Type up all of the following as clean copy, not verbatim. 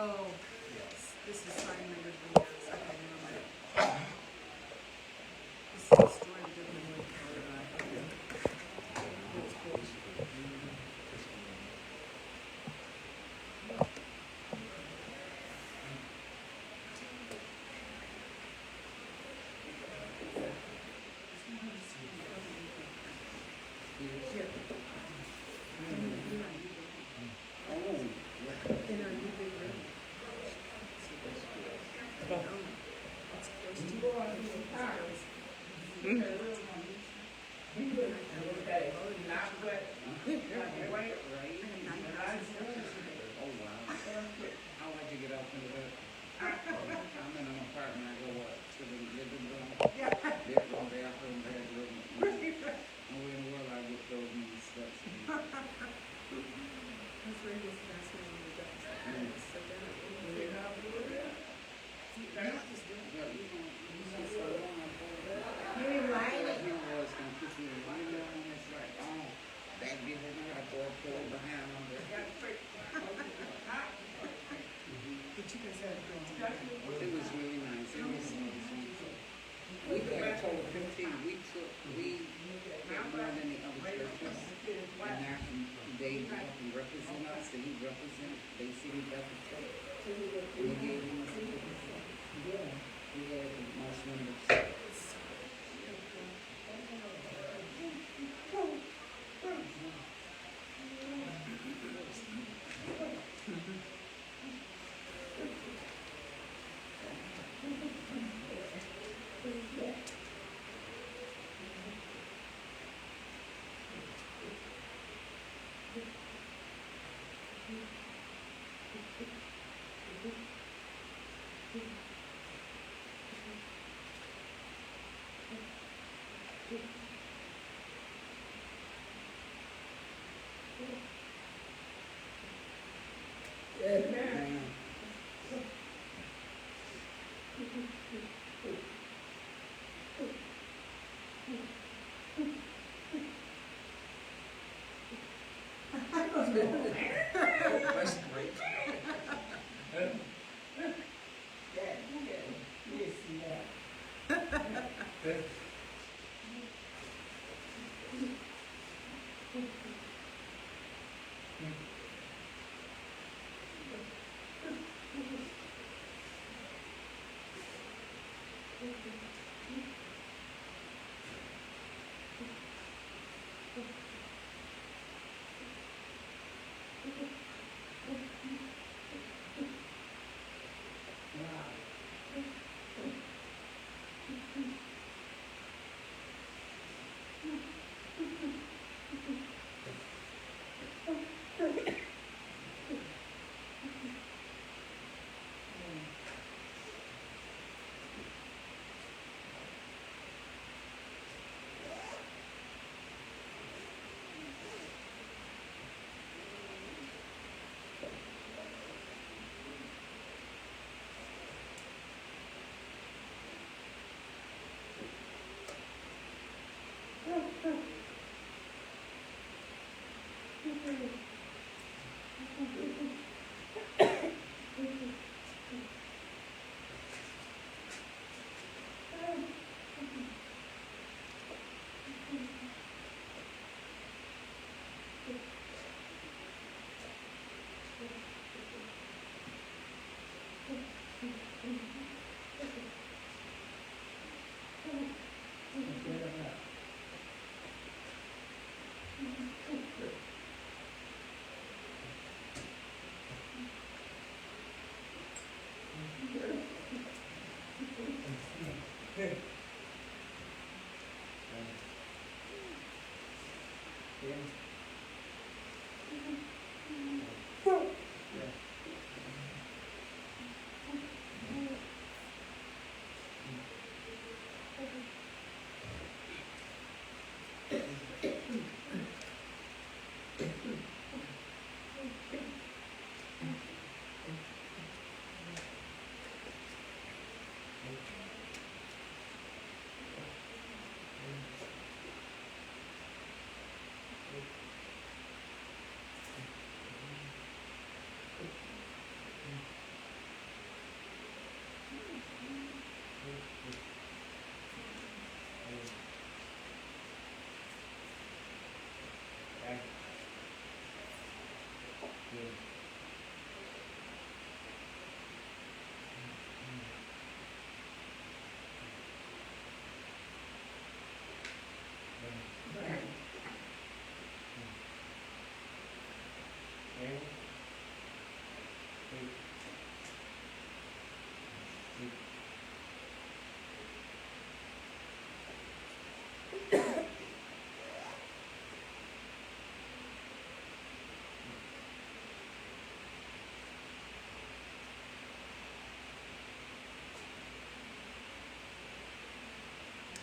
Oh, yes, this is sign number 3, yes, I had it on that. This is the story of Goodman Lake, Colorado. Next page. Here. In our new big room. It's close to Oh, wow. How would you get up into that? I'm in an apartment, I go up to the living room, bedroom, bathroom, bedroom. And where in the world I get those many steps? That's where he was passing on the ducks. So down at Yeah, you see so long, I thought. You like him was gonna kiss me, and it's like, oh, that behind me, I go up pull behind him. Did you guys have It was really nice. It was we got told 15. We got more than the other churches. And now they help and represent us. And he represent. They see me Baptist Church. And they gave him a certificate. Yeah. We had the most members. Amen. That's great.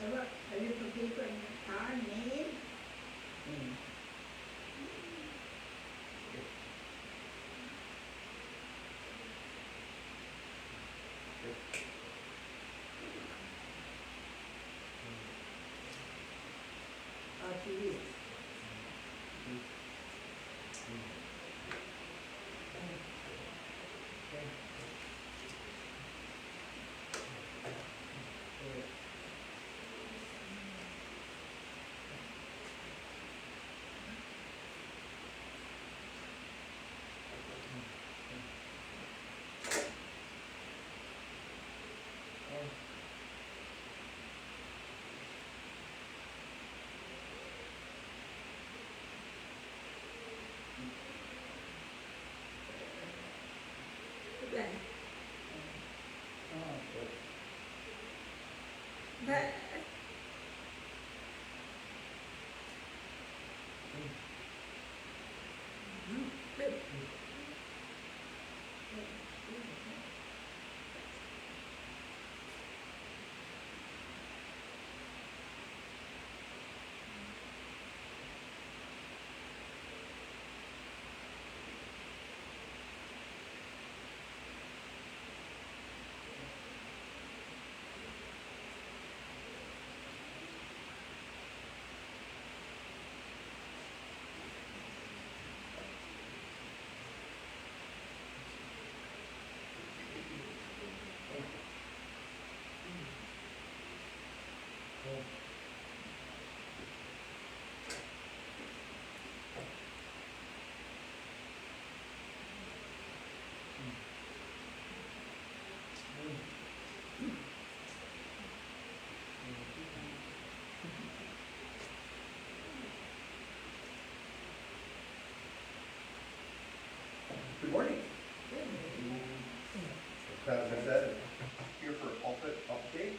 A little paper in the car, name. TV. But Good morning. As I said, here for a pulpit update.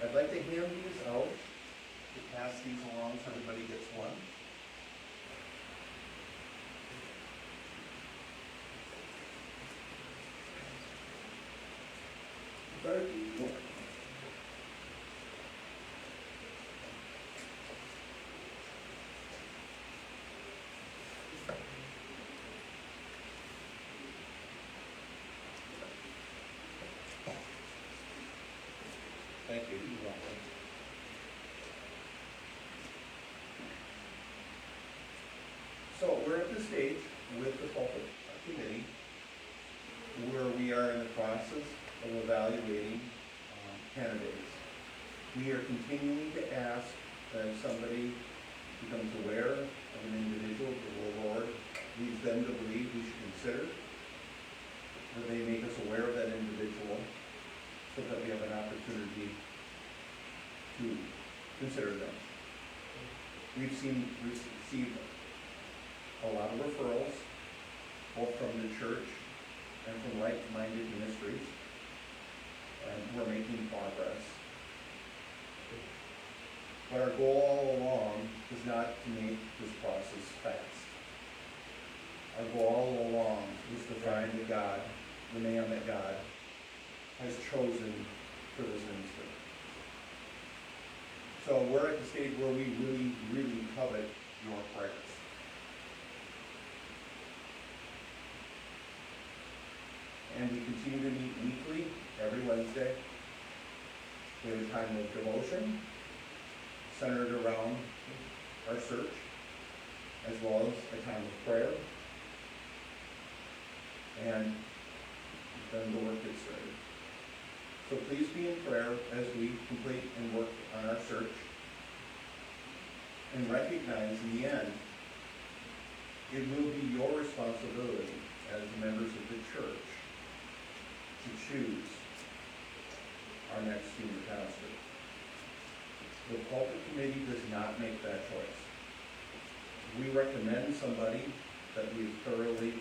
I'd like to hand these out, to pass these along so everybody gets one. Thank you. So we're at the stage with the pulpit committee where we are in the process of evaluating candidates. We are continuing to ask that if somebody becomes aware of an individual that the Lord leads them to believe we should consider, that they make us aware of that individual so that we have an opportunity to consider them. We've received a lot of referrals, both from the church and from like-minded ministries, and we're making progress. But our goal all along is not to make this process fast. Our goal all along is to find the man that God has chosen for this ministry. So we're at the stage where we really, really covet your prayers. And we continue to meet weekly, every Wednesday. We have a time of devotion centered around our search, as well as a time of prayer. And then the work gets started. So please be in prayer as we complete and work on our search, and recognize in the end it will be your responsibility as members of the church to choose our next senior pastor. The pulpit committee does not make that choice. We recommend somebody that we've thoroughly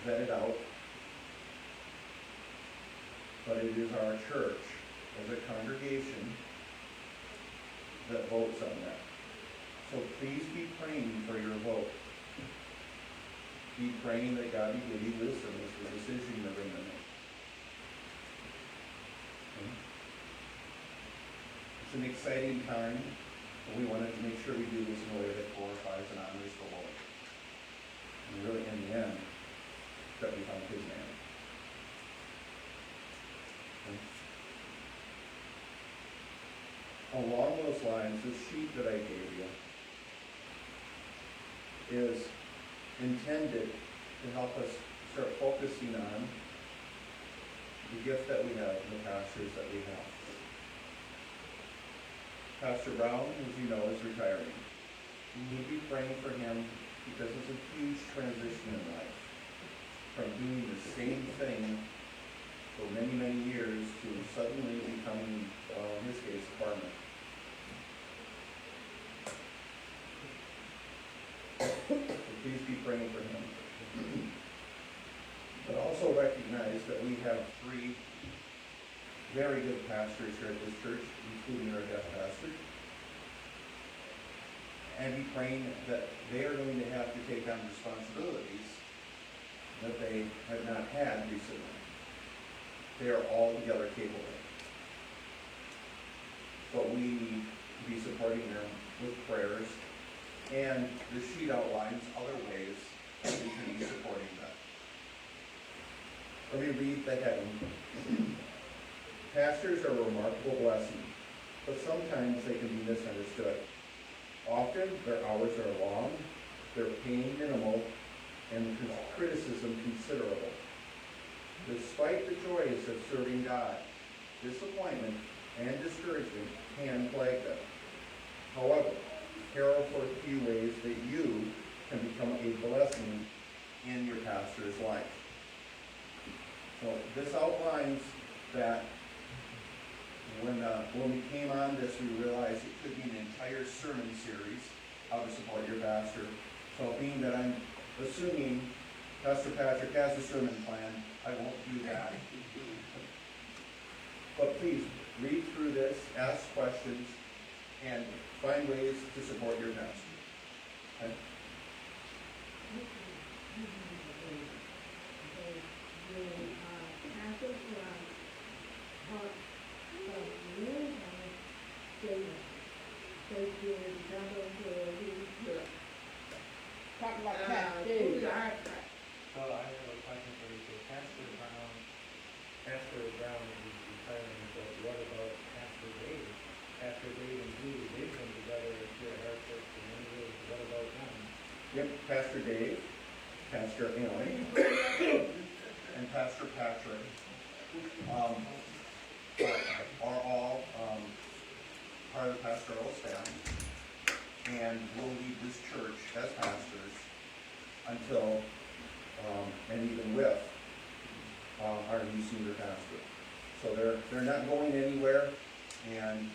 vetted out, but it is our church as a congregation that votes on that. So please be praying for your vote. Be praying that God will give you wisdom as the decision you're going to make. It's an exciting time, but we wanted to make sure we do this in a way that glorifies and honors the Lord. And really, in the end, that we found His man. Along those lines, this sheet that I gave you is intended to help us start focusing on the gift that we have and the pastors that we have. Pastor Brown, as you know, is retiring. We need to be praying for him because it's a huge transition in life from doing the same thing for many, many years to suddenly becoming, in his case, a farmer. So please be praying for him. But also recognize that we have 3 very good pastors here at this church, including our deaf pastor. And be praying that they are going to have to take on responsibilities that they have not had recently. They are altogether capable. But we need to be supporting them with prayers, and the sheet outlines other ways that we can be supporting them. Let me read the heading. Pastors are a remarkable blessing, but sometimes they can be misunderstood. Often their hours are long, their pay minimal, and criticism considerable. Despite the joys of serving God, disappointment and discouragement can plague them. However, here are a few ways that you can become a blessing in your pastor's life. So this outlines that when we came on this, we realized it could be an entire sermon series, how to support your pastor. So being that I'm assuming Pastor Patrick has a sermon plan, I won't do that. But please, read through this, ask questions, and find ways to support your pastor. Okay? Talk about that. So I have a question for you. So Pastor Brown is retiring, but what about Pastor Dave? Pastor Dave and Julie, they've been together here at our church for many years. What about them? Yep, Pastor Dave, Pastor Aaron, and Pastor Patrick are all part of the pastoral staff and will lead this church as pastors until and even with our new senior pastor. So they're not going anywhere, and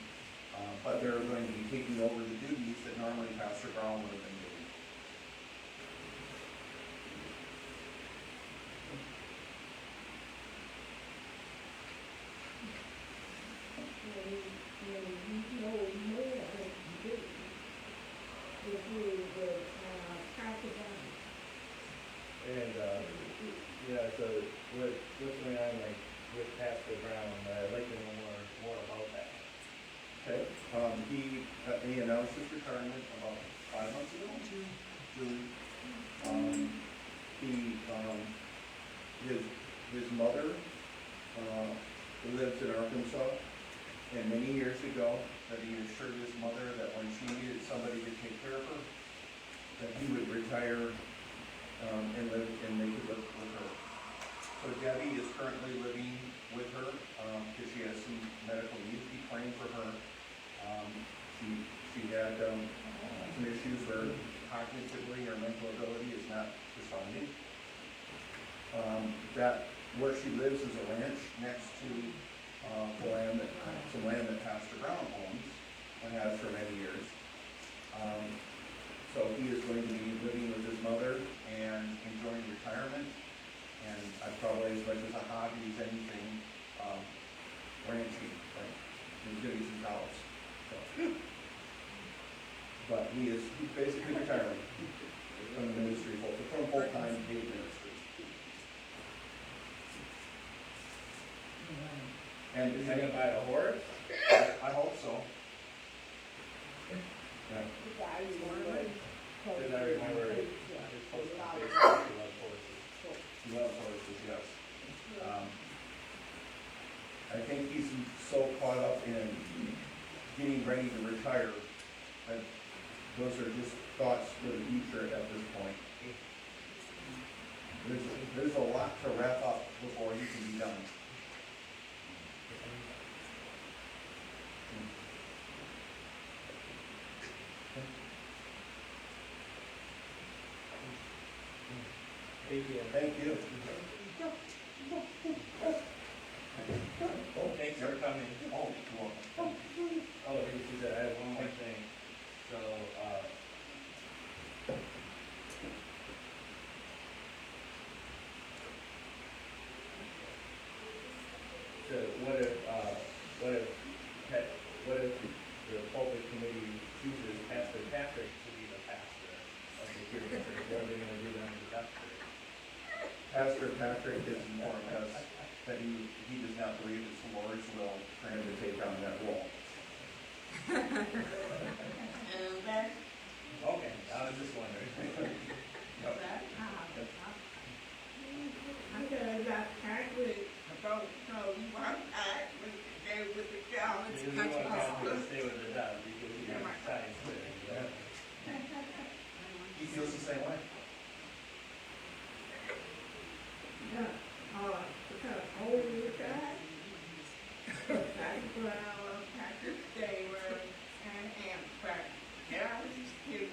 but they're going to be taking over the duties that normally Pastor Brown would have been doing. And yeah, so what's going on like with Pastor Brown? I'd like to know more about that. Okay, he announced his retirement about 5 months ago. June. His mother lives in Arkansas, and many years ago, that he assured his mother that when she needed somebody to take care of her, that he would retire and live, and they could live with her. So Debbie is currently living with her because she has some medical needs. Be praying for her. She had some issues where cognitively or mental ability is not responding. That where she lives is a ranch next to the land that some land that Pastor Brown owns and has for many years. So he is going to be living with his mother and enjoying retirement. And I'd probably, as much as a hobby as anything, ranching, like, he's gonna get some cows. So. But he's basically retiring from the ministry, from full-time paid ministry. And Is he gonna buy a horse? I hope so. Yeah. Because I remember his post on Facebook, he loved horses. He loves horses, yes. I think he's so caught up in getting ready to retire that those are just thoughts for the future at this point. There's a lot to wrap up before he can be done. Thank you. Thank you. Oh, thanks for coming. Oh, you're welcome. Oh, he said, I have one more thing. So, what if the pulpit committee chooses Pastor Patrick to be the pastor of the Curie Church? What are they gonna do then with that? Pastor Patrick has informed us that he does not believe it's the Lord's will for him to take on that role. Okay, I was just wondering. I said, that Patrick, so you want Patrick to stay with the child. Because we want Patrick to stay with the dog because he has science there. He feels the same way. Yeah, because older guy, Patrick Brown, Patrick Stamer, and Amtrak. Yeah, he's a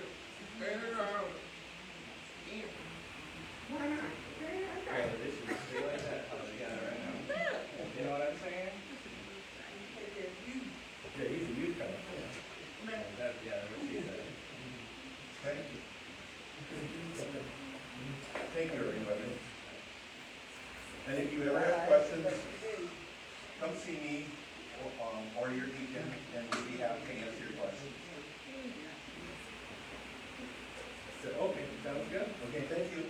very old. Yeah. Why not? Yeah, they should stay like that, how they got it right now. You know what I'm saying? Yeah, he's a youth coach. Yeah, that's what she said. Thank you. Thank you, everybody. And if you ever have questions, come see me or your deacon, and we'll be happy to answer your questions. So, okay, sounds good. Okay, thank you.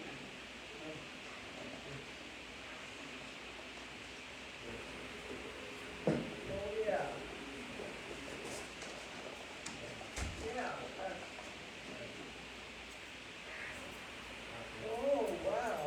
Oh, yeah. Yeah. Oh, wow.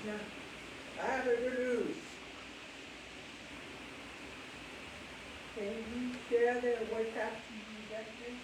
Yeah. I have a good news. Can you share that what happened yesterday?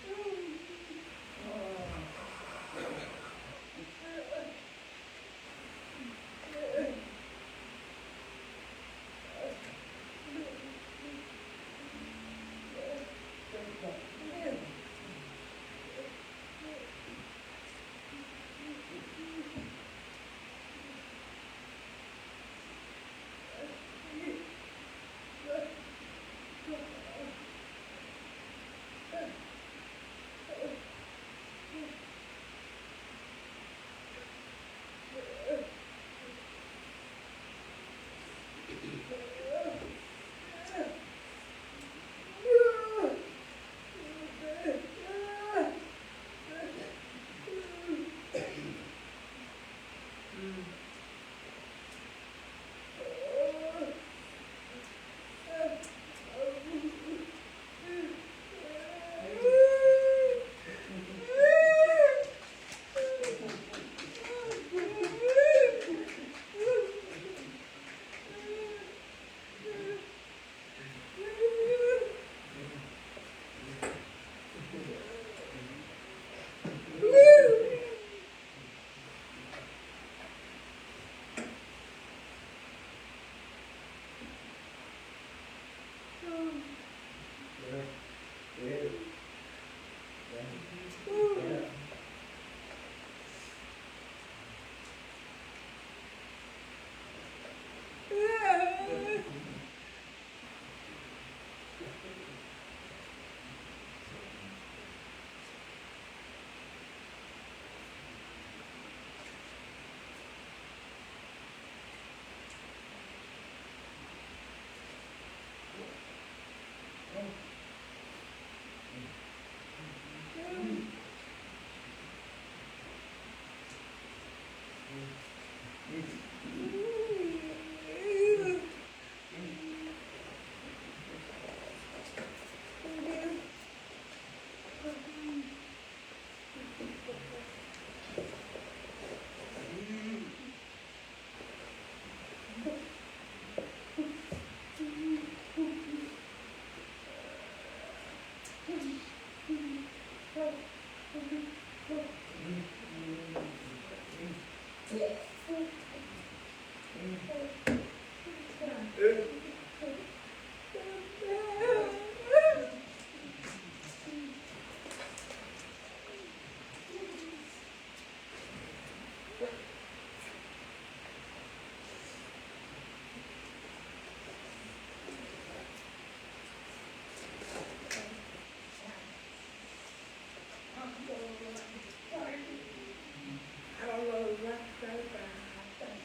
I don't know what to say, but I think,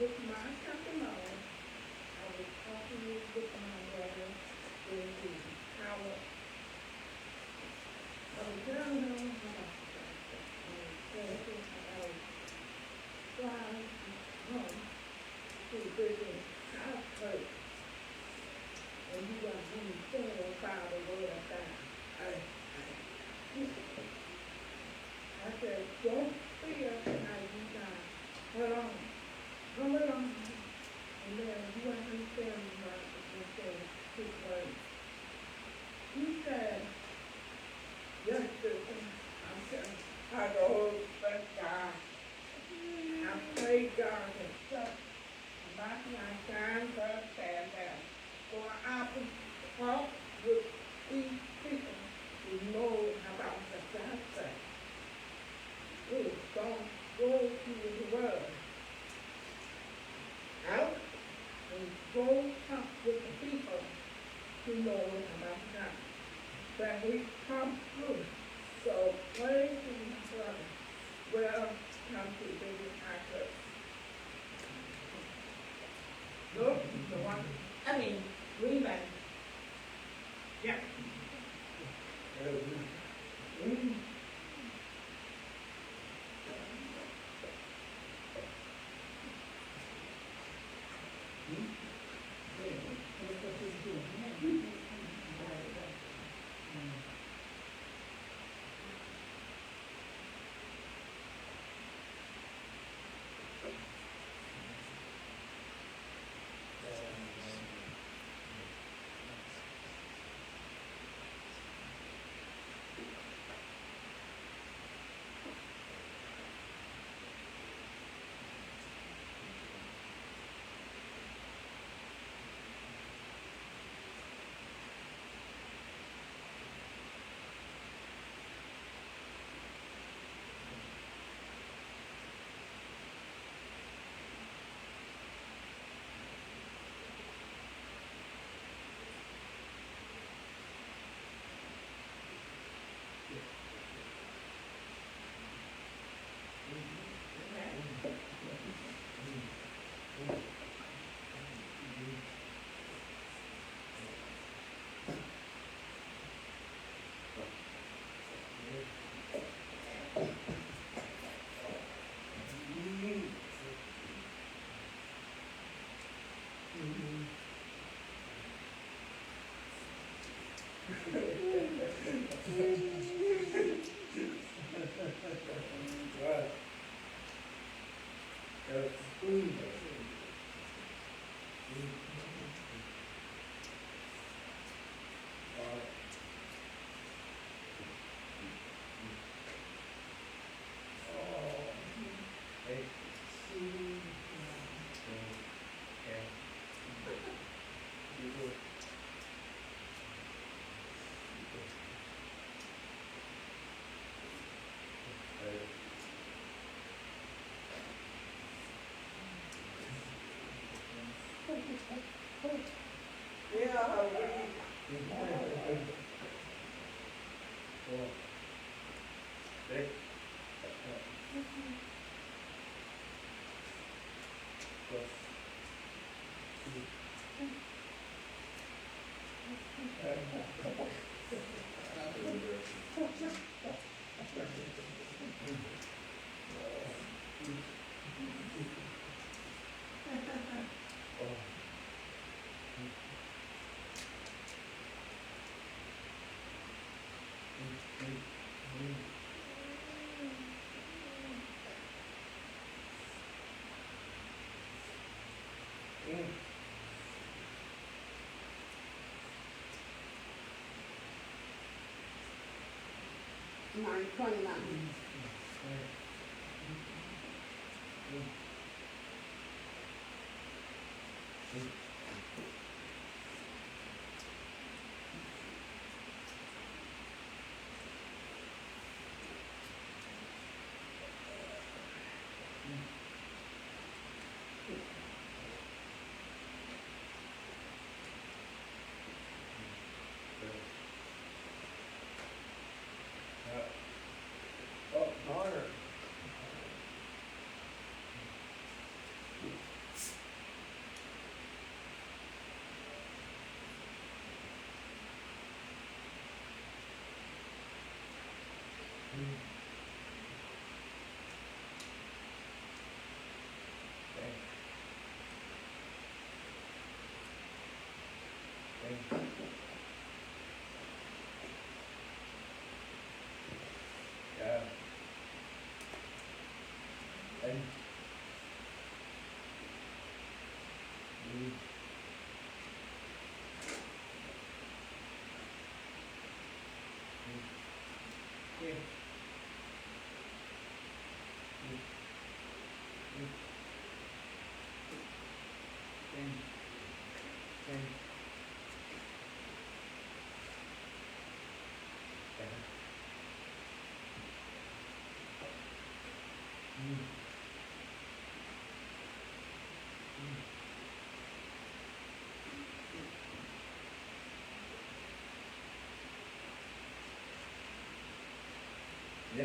with my testimony, I was talking with my brother, in the power. I was telling him about the I was flying home to visit house church, and he was being told about the word of God. I said, don't fear how you die. Hold on. Hold on. And then you understand what he said, his word. He said, yes, sister. I said, I go, thank God. I pray God and stuff. About my time, God said that. So I talk with these people who know about the gospel. Please don't go to the world. Out and go talk with the people who know about God. That we come through. So pray to my brother. Well, come to baby access. Look, the one, Greenland. Yeah. 9:29. Oh, Connor. Yeah. And yeah. Yeah.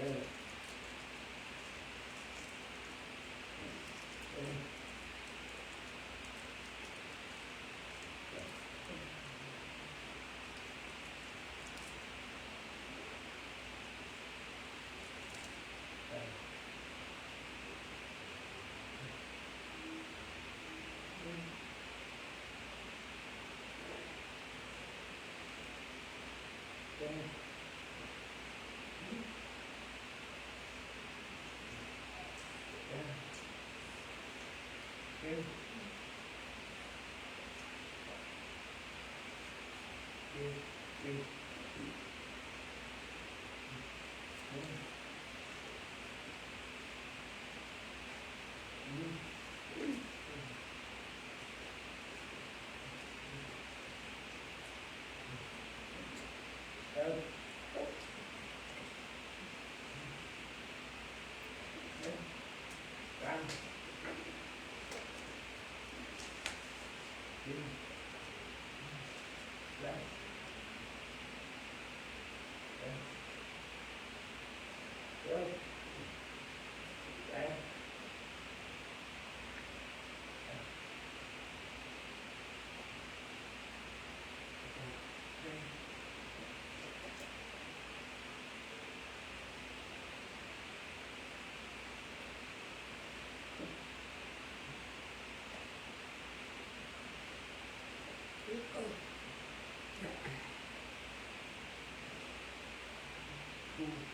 Yeah. Mm-hmm.